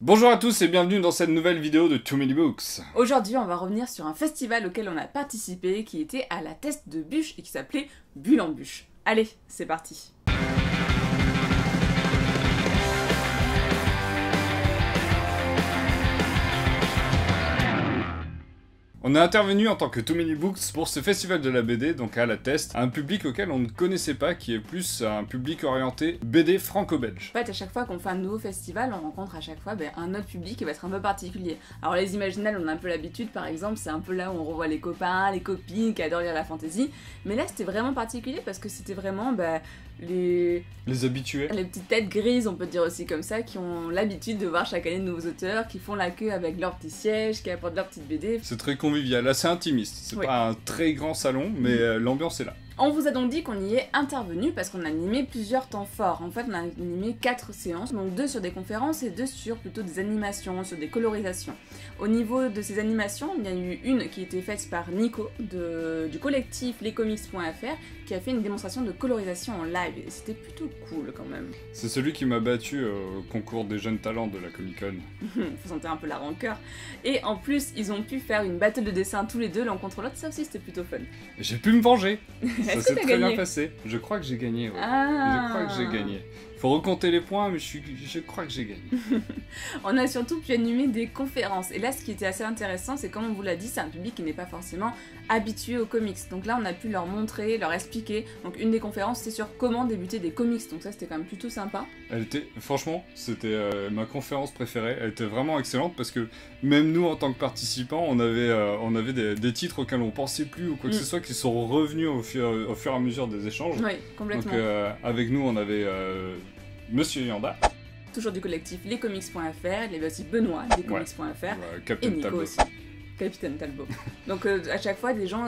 Bonjour à tous et bienvenue dans cette nouvelle vidéo de Too Many Books. Aujourd'hui, on va revenir sur un festival auquel on a participé, qui était à la Teste de Bûche et qui s'appelait Bulle en Bûche. Allez, c'est parti. On est intervenu en tant que Too Many Books pour ce festival de la BD, donc à la Teste, un public auquel on ne connaissait pas, qui est plus un public orienté BD franco-belge. En fait, à chaque fois qu'on fait un nouveau festival, on rencontre à chaque fois un autre public qui va être un peu particulier. Alors les Imaginales, on a un peu l'habitude, par exemple, c'est un peu là où on revoit les copains, les copines qui adorent lire la fantasy. Mais là, c'était vraiment particulier parce que c'était vraiment les habitués. Les petites têtes grises, on peut dire aussi comme ça, qui ont l'habitude de voir chaque année de nouveaux auteurs, qui font la queue avec leur petit siège, qui apportent leur petite BD. C'est très convivial, assez intimiste. C'est pas un très grand salon, mais l'ambiance est là. On vous a donc dit qu'on y est intervenu parce qu'on a animé plusieurs temps forts. En fait, on a animé 4 séances, donc 2 sur des conférences et 2 sur plutôt des animations, sur des colorisations. Au niveau de ces animations, il y a eu une qui était faite par Nico du collectif lescomics.fr qui a fait une démonstration de colorisation en live et c'était plutôt cool quand même. C'est celui qui m'a battu au concours des jeunes talents de la Comic-Con. Faut sentir un peu la rancœur. Et en plus, ils ont pu faire une battle de dessin tous les deux l'un contre l'autre, ça aussi c'était plutôt fun. J'ai pu me venger. Ça s'est très gagné bien passé. Je crois que j'ai gagné. Ouais. Ah. Je crois que j'ai gagné. Faut recompter les points, mais je crois que j'ai gagné. On a surtout pu animer des conférences. Et là, ce qui était assez intéressant, c'est comme on vous l'a dit, c'est un public qui n'est pas forcément habitué aux comics. Donc là, on a pu leur montrer, leur expliquer. Donc une des conférences, c'était sur comment débuter des comics. Donc ça, c'était quand même plutôt sympa. Franchement, c'était ma conférence préférée. Elle était vraiment excellente parce que même nous, en tant que participants, on avait des titres auxquels on pensait plus ou quoi que ce soit qui sont revenus au fur et à mesure des échanges. Oui, complètement. Donc avec nous, on avait Monsieur Yanda. Toujours du collectif lescomics.fr, il y avait aussi Benoît, lescomics.fr, et Nico Talbot. aussi, Capitaine Talbot. Donc à chaque fois, des gens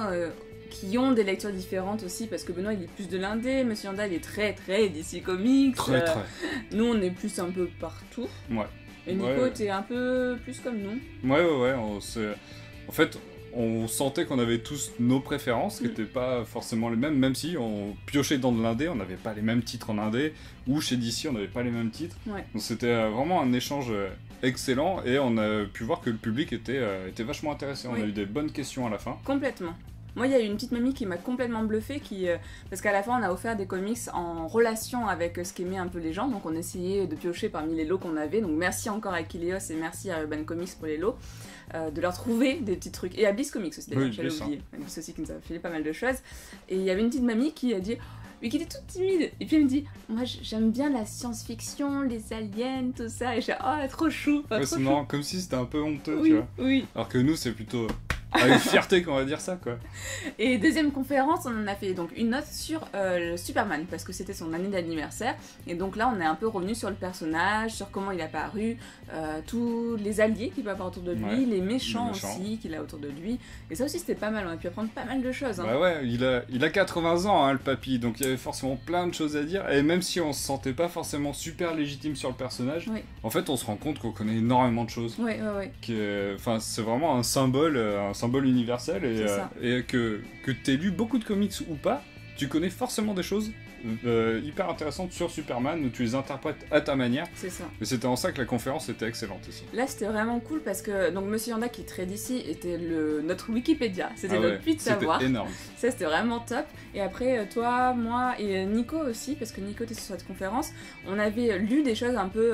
qui ont des lectures différentes aussi, parce que Benoît il est plus de l'indé, Monsieur Yanda il est très DC Comics. Très. Nous on est plus un peu partout. Ouais. Et Nico t'es un peu plus comme nous. Ouais. En fait, on sentait qu'on avait tous nos préférences, qui n'étaient pas forcément les mêmes, même si on piochait dans de l'indé, on n'avait pas les mêmes titres en indé, ou chez DC, on n'avait pas les mêmes titres. Ouais. Donc c'était vraiment un échange excellent, et on a pu voir que le public était vachement intéressé. On a eu des bonnes questions à la fin. Complètement. Moi, il y a eu une petite mamie qui m'a complètement bluffée, parce qu'à la fin, on a offert des comics en relation avec ce qu'aimaient un peu les gens, donc on essayait de piocher parmi les lots qu'on avait, donc merci encore à Kileos et merci à Urban Comics pour les lots, de leur trouver des petits trucs, et à Bliss Comics aussi, d'ailleurs, j'avais oublié, Bliss aussi qui nous a filé pas mal de choses, et il y avait une petite mamie qui a dit... mais qui était toute timide, et puis elle me dit moi j'aime bien la science-fiction, les aliens, tout ça, et je dis oh trop chou, Ouais, c'est marrant, comme si c'était un peu honteux, oui, tu vois. Oui. Alors que nous, c'est plutôt avec fierté qu'on va dire ça, quoi. Et deuxième conférence, on en a fait donc une note sur le Superman, parce que c'était son année d'anniversaire, et donc là on est un peu revenu sur le personnage, sur comment il a apparu, tous les alliés qu'il peut avoir autour de lui, les méchants aussi qu'il a autour de lui, et ça aussi c'était pas mal, on a pu apprendre pas mal de choses. Hein. Bah ouais, il a 80 ans, hein, le papy, donc il y avait forcément plein de choses à dire, et même si on se sentait pas forcément super légitime sur le personnage, en fait on se rend compte qu'on connaît énormément de choses. Ouais. Enfin, c'est vraiment un symbole universel, et que t'aies lu beaucoup de comics ou pas, tu connais forcément des choses hyper intéressantes sur Superman, où tu les interprètes à ta manière. C'est ça. Et c'était en ça que la conférence était excellente aussi. Là c'était vraiment cool parce que donc Monsieur Yanda qui est très d'ici était notre Wikipédia, c'était notre puits de savoir. C'était énorme. Ça c'était vraiment top. Et après toi, moi et Nico aussi, parce que Nico était sur cette conférence, on avait lu des choses un peu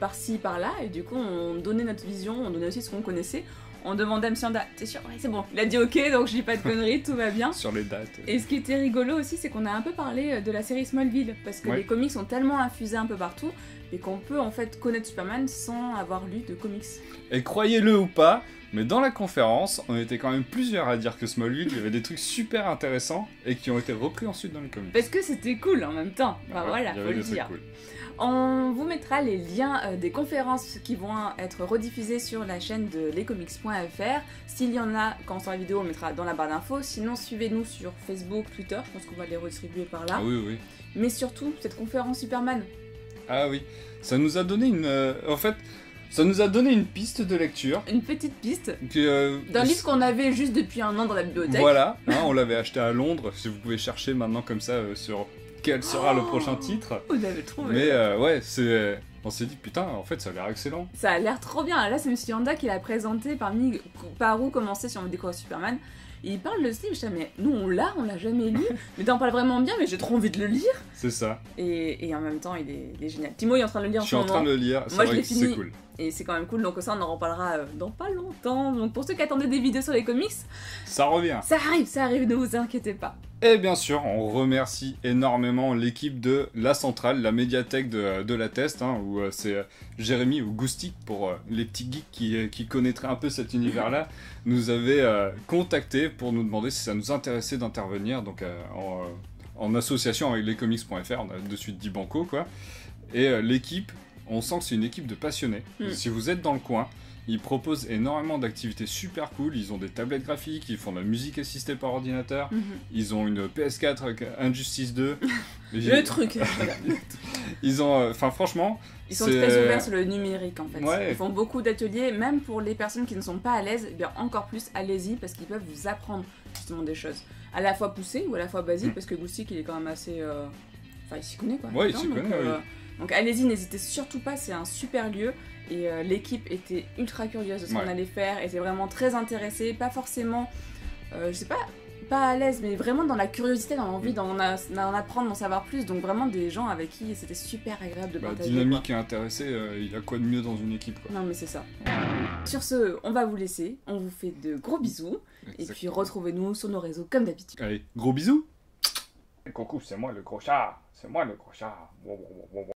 par-ci par-là et du coup on donnait notre vision, on donnait aussi ce qu'on connaissait. On demandait à M. Yanda, t'es sûr? Ouais, c'est bon. Il a dit ok, donc je dis pas de conneries, tout va bien. Sur les dates. Et ce qui était rigolo aussi, c'est qu'on a un peu parlé de la série Smallville, parce que les comics sont tellement infusés un peu partout, et qu'on peut en fait connaître Superman sans avoir lu de comics. Et croyez-le ou pas, mais dans la conférence, on était quand même plusieurs à dire que Smallville, il y avait des trucs super intéressants, et qui ont été repris ensuite dans les comics. Parce que c'était cool en même temps, voilà, faut le dire. Cool. On vous mettra les liens des conférences qui vont être rediffusées sur la chaîne de lescomics.fr. S'il y en a, quand on sort la vidéo, on mettra dans la barre d'infos. Sinon, suivez-nous sur Facebook, Twitter, je pense qu'on va les redistribuer par là. Ah oui. Mais surtout, cette conférence Superman. Ah oui, ça nous a donné ça nous a donné une piste de lecture. Une petite piste. D'un livre qu'on avait juste depuis un an dans la bibliothèque. Voilà, hein, on l'avait acheté à Londres, si vous pouvez chercher maintenant comme ça sur quel sera le prochain titre. Vous l'avez trouvé. Mais ouais, on s'est dit, putain, en fait, ça a l'air excellent. Ça a l'air trop bien. Là, c'est M. Yanda qui l'a présenté par où commencer si on veut découvrir Superman. Et il parle de ce livre, je dis, mais nous on l'a jamais lu, mais t'en parles vraiment bien, mais j'ai trop envie de le lire. C'est ça. Et en même temps, il est génial. Timo est en train de le lire en ce moment. Je suis en train de le lire, c'est vrai que c'est cool. Et c'est quand même cool, donc ça on en reparlera dans pas longtemps. Donc pour ceux qui attendaient des vidéos sur les comics, ça revient. Ça arrive, ne vous inquiétez pas. Et bien sûr, on remercie énormément l'équipe de La Centrale, la médiathèque de la Teste, hein, où c'est Jérémy ou Goustic, pour les petits geeks qui connaîtraient un peu cet univers-là, nous avait contacté pour nous demander si ça nous intéressait d'intervenir donc en association avec lescomics.fr, on a de suite dit banco, quoi. Et l'équipe, on sent que c'est une équipe de passionnés. Si vous êtes dans le coin, ils proposent énormément d'activités super cool. Ils ont des tablettes graphiques, ils font de la musique assistée par ordinateur, ils ont une PS4 avec Injustice 2. Le truc. Ils ont, enfin franchement, ils sont très ouverts sur le numérique en fait. Ouais. Ils font beaucoup d'ateliers, même pour les personnes qui ne sont pas à l'aise. Eh bien encore plus, allez-y parce qu'ils peuvent vous apprendre justement des choses à la fois poussées ou à la fois basiques, parce que Goustic il est quand même assez, enfin il s'y connaît quoi. Ouais, il s'y connaît. Oui. Donc allez-y, n'hésitez surtout pas, c'est un super lieu. Et l'équipe était ultra curieuse de ce qu'on allait faire, était vraiment très intéressée, pas forcément, je sais pas à l'aise, mais vraiment dans la curiosité, dans l'envie d'en apprendre, d'en savoir plus. Donc vraiment des gens avec qui c'était super agréable de partager. Dynamique et intéressé, il y a quoi de mieux dans une équipe, quoi. Non mais c'est ça. Sur ce, on va vous laisser, on vous fait de gros bisous, et puis retrouvez-nous sur nos réseaux comme d'habitude. Allez, gros bisous. Coucou, c'est moi le gros chat,